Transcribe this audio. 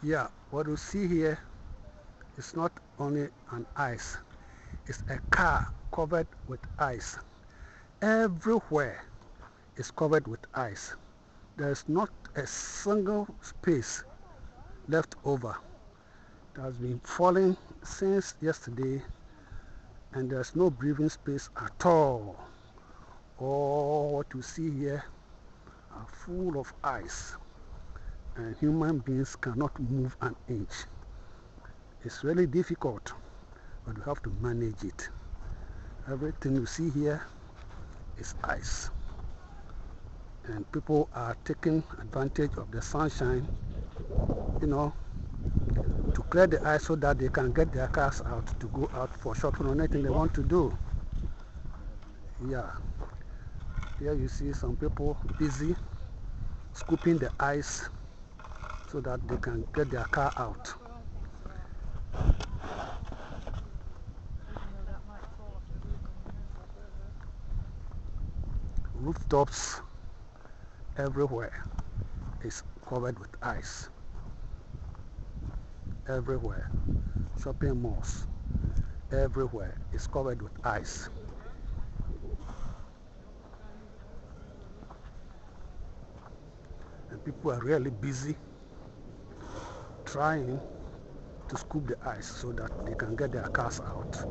Yeah, what you see here is not only an ice, it's a car covered with ice. Everywhere is covered with ice. There's not a single space left over. It has been falling since yesterday, and there's no breathing space at all. All what you see here are full of ice, and human beings cannot move an inch. It's really difficult, but we have to manage it. Everything you see here is ice, and people are taking advantage of the sunshine, you know, to clear the ice so that they can get their cars out to go out for shopping or anything they want to do. Yeah, here you see some people busy scooping the ice so that they can get their car out. Rooftops everywhere is covered with ice. Everywhere. Shopping malls everywhere is covered with ice. And people are really busy trying to scoop the ice so that they can get their cars out.